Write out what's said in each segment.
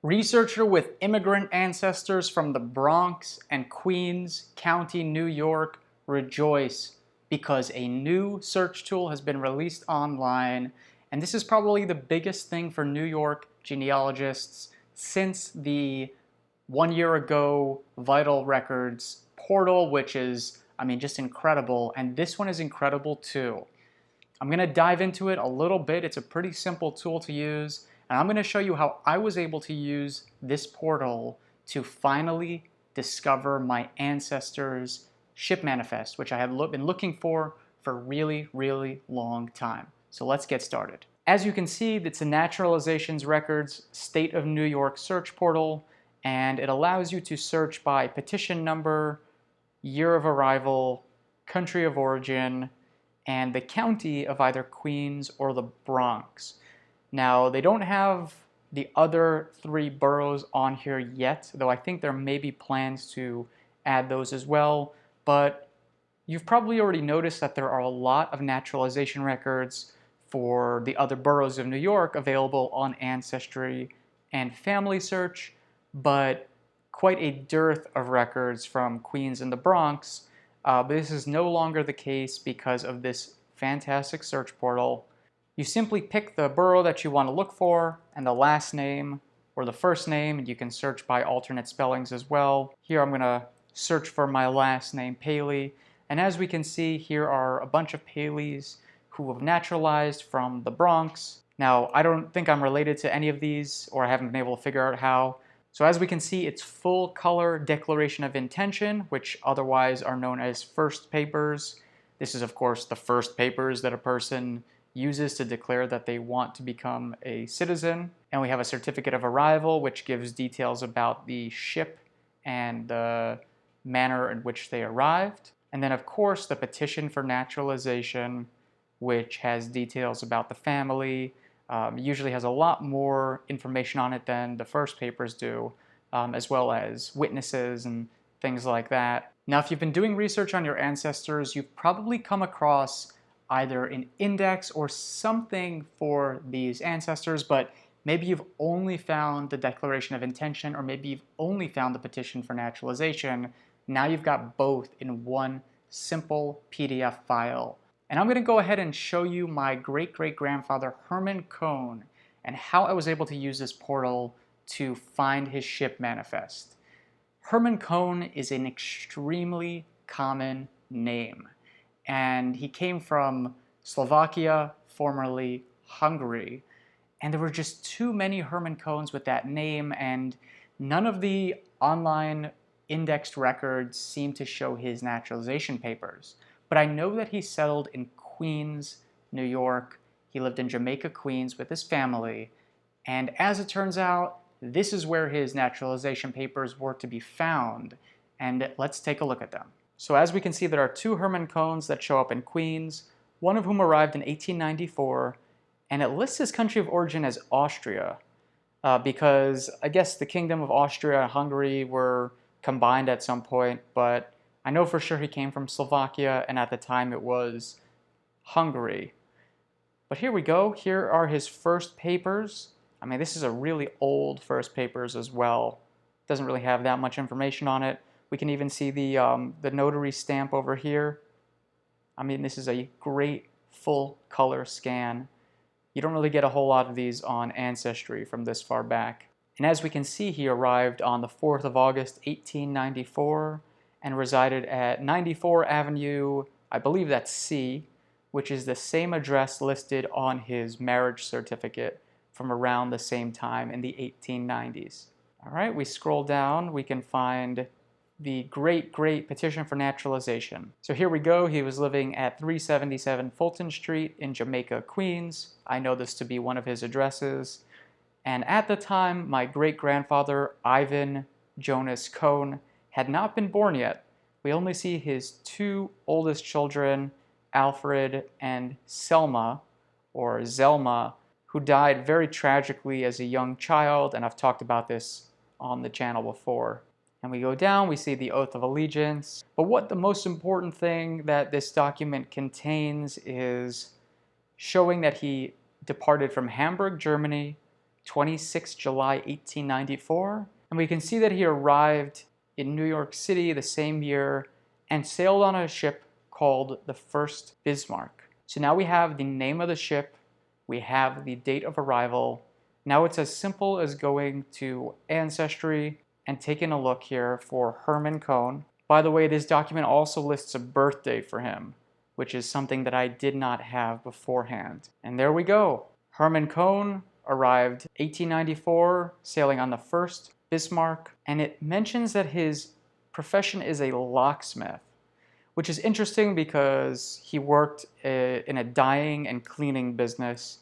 Researcher with immigrant ancestors from the Bronx and Queens County, New York, rejoice because a new search tool has been released online, and this is probably the biggest thing for New York genealogists since the 1 year ago Vital Records portal, which is, just incredible, and this one is incredible too. I'm going to dive into it a little bit. It's a pretty simple tool to use, and I'm going to show you how I was able to use this portal to finally discover my ancestors' ship manifest, which I had been looking for a really, really long time. So let's get started. As you can see, it's a Naturalizations Records State of New York search portal, and it allows you to search by petition number, year of arrival, country of origin, and the county of either Queens or the Bronx. Now, they don't have the other three boroughs on here yet, though I think there may be plans to add those as well, but you've probably already noticed that there are a lot of naturalization records for the other boroughs of New York available on Ancestry and Family Search, but quite a dearth of records from Queens and the Bronx. But this is no longer the case because of this fantastic search portal. You simply pick the borough that you want to look for and the last name or the first name, and you can search by alternate spellings as well. Here I'm going to search for my last name, Paley, and as we can see, here are a bunch of Paleys who have naturalized from the Bronx. Now, I don't think I'm related to any of these, or I haven't been able to figure out how. So as we can see, it's full color declaration of intention, which otherwise are known as first papers. This is, of course, the first papers that a person uses to declare that they want to become a citizen. And we have a certificate of arrival, which gives details about the ship and the manner in which they arrived. And then, of course, the petition for naturalization, which has details about the family. Usually has a lot more information on it than the first papers do, as well as witnesses and things like that. Now, if you've been doing research on your ancestors, you've probably come across either an index or something for these ancestors, but maybe you've only found the Declaration of Intention, or maybe you've only found the petition for naturalization. Now you've got both in one simple PDF file. And I'm going to go ahead and show you my great-great-grandfather Herman Cohn and how I was able to use this portal to find his ship manifest. Herman Cohn is an extremely common name, and he came from Slovakia, formerly Hungary, and there were just too many Herman Cohns with that name, and none of the online indexed records seem to show his naturalization papers. But I know that he settled in Queens, New York. He lived in Jamaica, Queens with his family. And as it turns out, this is where his naturalization papers were to be found. And let's take a look at them. So as we can see, there are two Herman Cohns that show up in Queens, one of whom arrived in 1894, and it lists his country of origin as Austria, because I guess the Kingdom of Austria and Hungary were combined at some point, but I know for sure he came from Slovakia, and at the time it was Hungary. But here we go. Here are his first papers. This is a really old first papers as well. Doesn't really have that much information on it. We can even see the notary stamp over here. This is a great full color scan. You don't really get a whole lot of these on Ancestry from this far back. And as we can see, he arrived on the 4th of August, 1894, and resided at 94 Avenue, I believe that's C, which is the same address listed on his marriage certificate from around the same time in the 1890s. All right, we scroll down, we can find the great petition for naturalization. So here we go. He was living at 377 Fulton Street in Jamaica, Queens. I know this to be one of his addresses. And at the time, my great-grandfather, Ivan Jonas Cohn, had not been born yet. We only see his two oldest children, Alfred and Selma, or Zelma, who died very tragically as a young child, and I've talked about this on the channel before. And we go down, we see the Oath of Allegiance. But what the most important thing that this document contains is showing that he departed from Hamburg, Germany, 26 July 1894. And we can see that he arrived in New York City the same year and sailed on a ship called the First Bismarck. So now we have the name of the ship, we have the date of arrival. Now it's as simple as going to Ancestry and taking a look here for Herman Cohn. By the way, this document also lists a birthday for him, which is something that I did not have beforehand. And there we go. Herman Cohn arrived 1894, sailing on the First Bismarck, and it mentions that his profession is a locksmith, which is interesting because he worked in a dyeing and cleaning business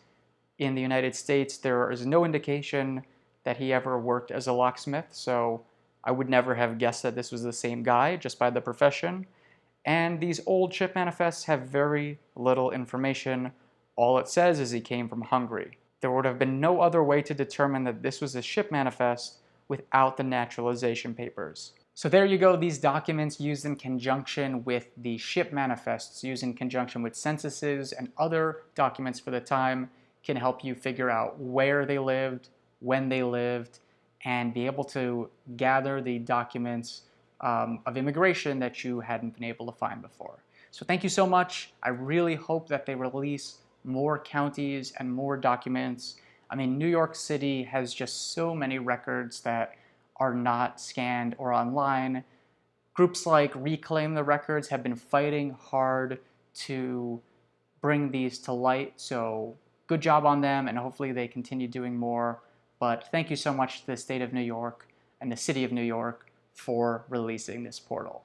in the United States. There is no indication that he ever worked as a locksmith, so I would never have guessed that this was the same guy just by the profession. And these old ship manifests have very little information. All it says is he came from Hungary. There would have been no other way to determine that this was a ship manifest without the naturalization papers. So there you go, these documents used in conjunction with the ship manifests, used in conjunction with censuses and other documents for the time, can help you figure out where they lived, when they lived, and be able to gather the documents of immigration that you hadn't been able to find before. So thank you so much. I really hope that they release more counties and more documents. I mean, New York City has just so many records that are not scanned or online. Groups like Reclaim the Records have been fighting hard to bring these to light, so good job on them, and hopefully they continue doing more. But thank you so much to the state of New York and the city of New York for releasing this portal.